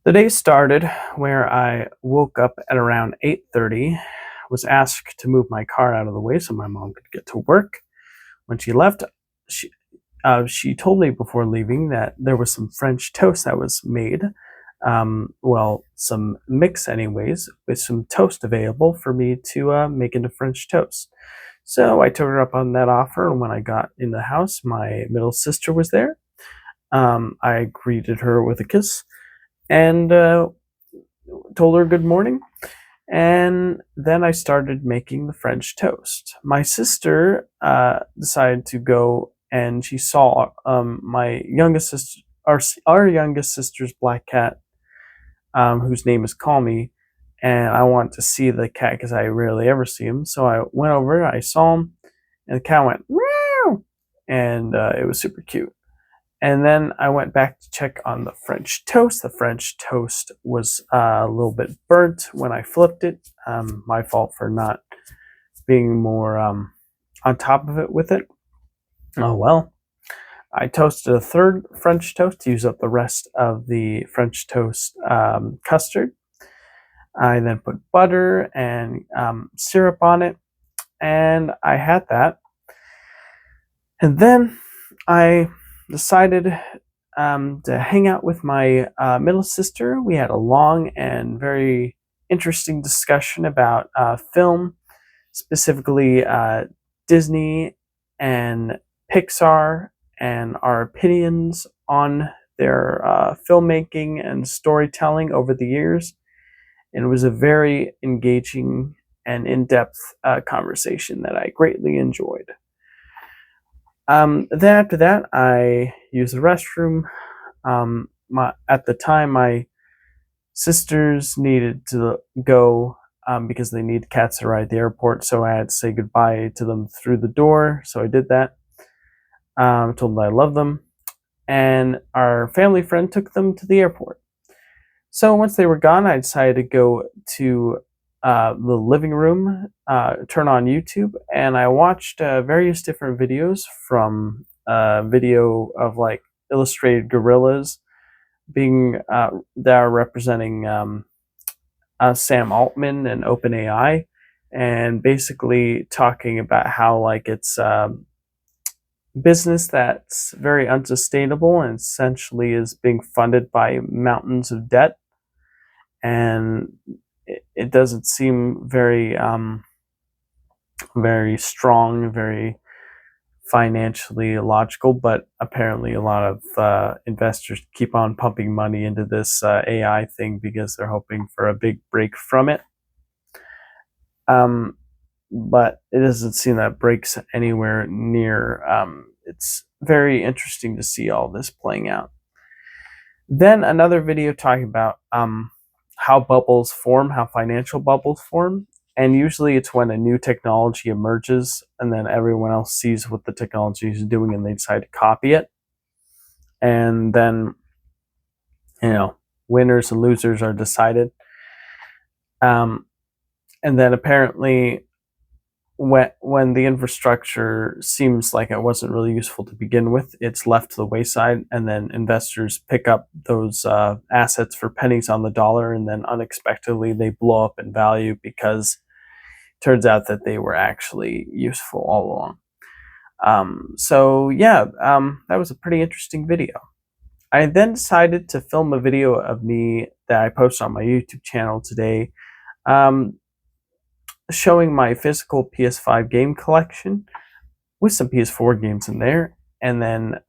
The day started where I woke up at around 8:30, was asked to move my car out of the way so my mom could get to work. When she left, she she told me before leaving that there was some French toast that was made. Some mix, anyways, with some toast available for me to make into French toast. So I took her up on that offer, and when I got in the house, my middle sister was there. I greeted her with a kiss and told her good morning. And then I started making the French toast. My sister decided to go, and she saw my youngest sister, our youngest sister's black cat, whose name is Call Me, and I wanted to see the cat because I rarely ever see him. So I went over, I saw him, and the cat went meow, and it was super cute. And then I went back to check on the French toast. The French toast was a little bit burnt when I flipped it. My fault for not being more on top of it with it. Oh well. I toasted a third French toast to use up the rest of the French toast custard. I then put butter and syrup on it, and I had that. And then I decided to hang out with my middle sister. We had a long and very interesting discussion about film, specifically Disney and Pixar, and our opinions on their filmmaking and storytelling over the years. And it was a very engaging and in-depth conversation that I greatly enjoyed. Then after that, I used the restroom. At the time, my sisters needed to go because they need cats to ride at the airport, so I had to say goodbye to them through the door. So I did that. Told them I love them, and our family friend took them to the airport. So once they were gone, I decided to go to the living room, turn on YouTube, and I watched various different videos from video of like illustrated gorillas being that are representing Sam Altman and OpenAI, and basically talking about how like it's business that's very unsustainable and essentially is being funded by mountains of debt, and it doesn't seem very strong, very financially logical, but apparently a lot of investors keep on pumping money into this AI thing because they're hoping for a big break from it. But it doesn't seem that breaks anywhere near. It's very interesting to see all this playing out. Then another video talking about how bubbles form, how financial bubbles form. And usually it's when a new technology emerges and then everyone else sees what the technology is doing and they decide to copy it. And then, winners and losers are decided. And then apparently when the infrastructure seems like it wasn't really useful to begin with, it's left to the wayside, and then investors pick up those assets for pennies on the dollar, and then unexpectedly they blow up in value because it turns out that they were actually useful all along. That was a pretty interesting video. I then decided to film a video of me that I posted on my YouTube channel today, showing my physical PS5 game collection with some PS4 games in there, and then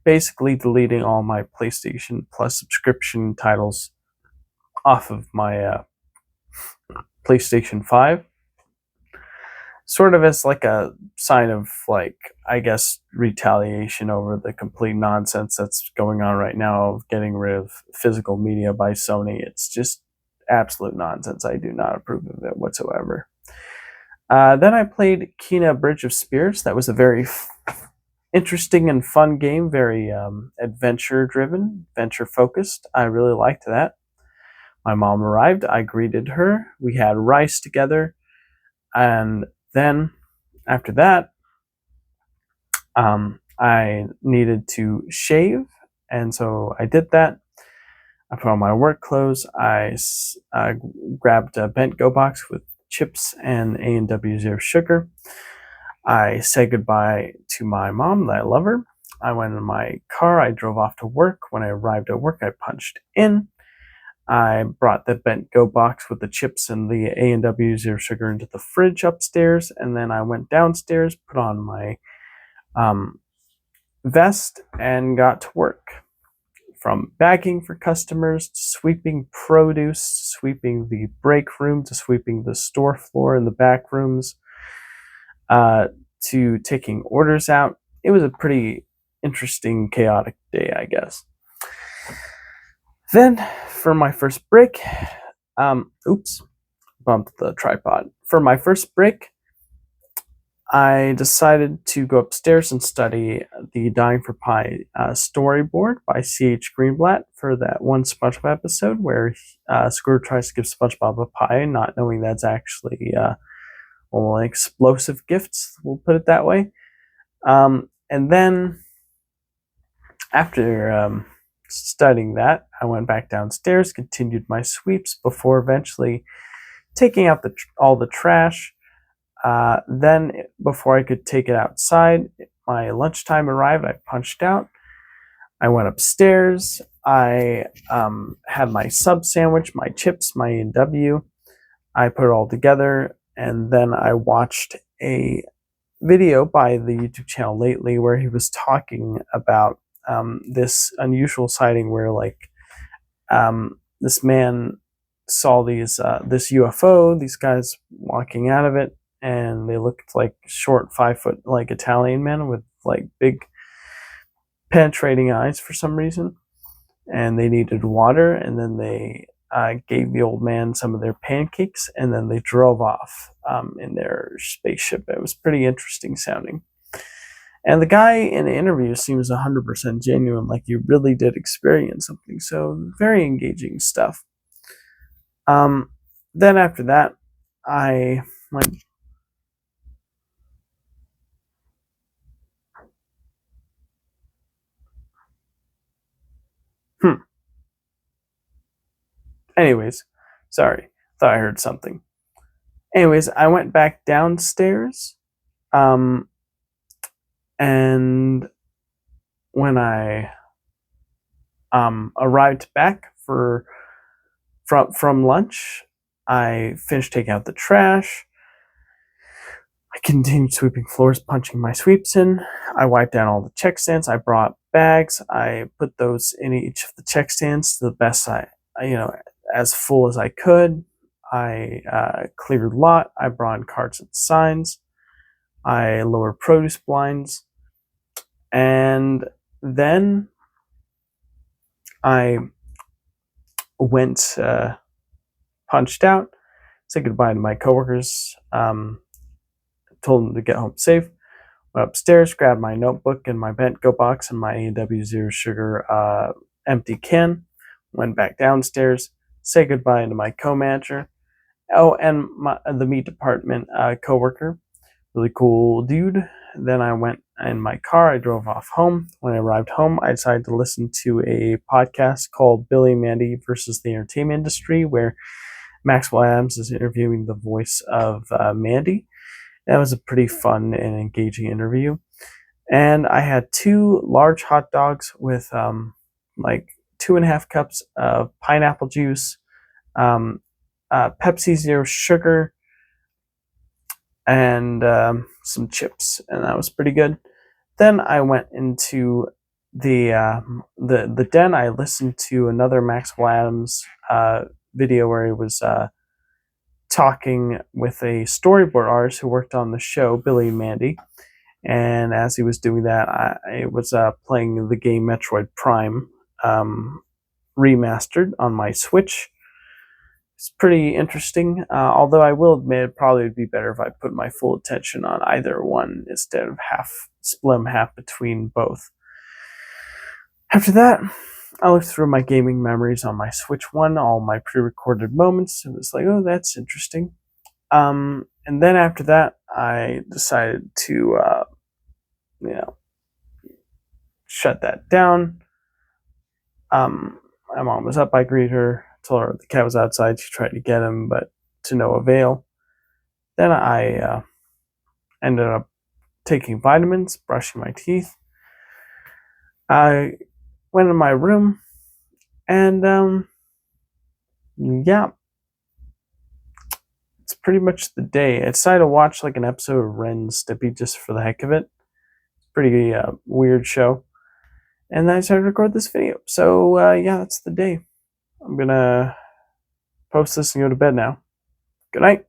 basically deleting all my PlayStation Plus subscription titles off of my PlayStation 5, sort of as like a sign of, like, I guess, retaliation over the complete nonsense that's going on right now of getting rid of physical media by Sony. It's just absolute nonsense. I do not approve of it whatsoever. Then I played Kena Bridge of Spirits. That was a very interesting and fun game, very adventure-driven, adventure-focused. I really liked that. My mom arrived. I greeted her. We had rice together. And then, after that, I needed to shave, and so I did that. I put on my work clothes. I grabbed a bent go box with chips and A&W Zero Sugar. I said goodbye to my mom, that I love her. I went in my car. I drove off to work. When I arrived at work, I punched in. I brought the bent go box with the chips and the A&W Zero Sugar into the fridge upstairs, and then I went downstairs, put on my vest, and got to work. From bagging for customers, to sweeping produce, to sweeping the break room, to sweeping the store floor and the back rooms, to taking orders out. It was a pretty interesting, chaotic day, I guess. Then, for my first break, bumped the tripod. For my first break, I decided to go upstairs and study the Dying for Pi storyboard by C.H. Greenblatt for that one SpongeBob episode where Squidward tries to give SpongeBob a pie, not knowing that's actually an explosive gift, we'll put it that way. And then, after studying that, I went back downstairs, continued my sweeps before eventually taking out all the trash. Then, before I could take it outside, my lunchtime arrived. I punched out. I went upstairs. I had my sub sandwich, my chips, my A&W. I put it all together, and then I watched a video by the YouTube channel Lately where he was talking about this unusual sighting where this man saw this UFO, these guys walking out of it, and they looked like short 5-foot Italian men with big penetrating eyes for some reason, and they needed water, and then they gave the old man some of their pancakes, and then they drove off in their spaceship. It was pretty interesting sounding. And the guy in the interview seems 100% genuine, like you really did experience something. So very engaging stuff. Then after that, I went. Anyways, sorry, thought I heard something. Anyways, I went back downstairs, and when I arrived back from lunch, I finished taking out the trash. I continued sweeping floors, punching my sweeps in. I wiped down all the check stands. I brought bags. I put those in each of the check stands to the best as full as I could. I cleared lot. I brought in carts and signs. I lowered produce blinds. And then I went, punched out, said goodbye to my coworkers, told them to get home safe, went upstairs, grabbed my notebook and my bent go box and my A&W Zero Sugar empty can, went back downstairs, say goodbye to my co-manager. Oh, and the meat department coworker, really cool dude. Then I went in my car. I drove off home. When I arrived home, I decided to listen to a podcast called Billy and Mandy versus the Entertainment Industry, where Maxwell Adams is interviewing the voice of Mandy. That was a pretty fun and engaging interview. And I had 2 large hot dogs with 2.5 cups of pineapple juice, Pepsi Zero Sugar, and some chips, and that was pretty good. Then I went into the den. I listened to another Maxwell Adams video where he was talking with a storyboard artist who worked on the show, Billy and Mandy. And as he was doing that, I was playing the game Metroid Prime remastered on my Switch. It's pretty interesting, although I will admit it probably would be better if I put my full attention on either one instead of split them half between both. After that, I looked through my gaming memories on my Switch One, all my pre-recorded moments. It was like, oh, that's interesting. And then after that, I decided to, shut that down. My mom was up. I greeted her, told her the cat was outside. She tried to get him, but to no avail. Then I ended up taking vitamins, brushing my teeth. I went in my room, and yeah, it's pretty much the day. I decided to watch like an episode of Ren and Stimpy just for the heck of it. Pretty weird show. And then I decided to record this video. So yeah, that's the day. I'm gonna post this and go to bed now. Good night.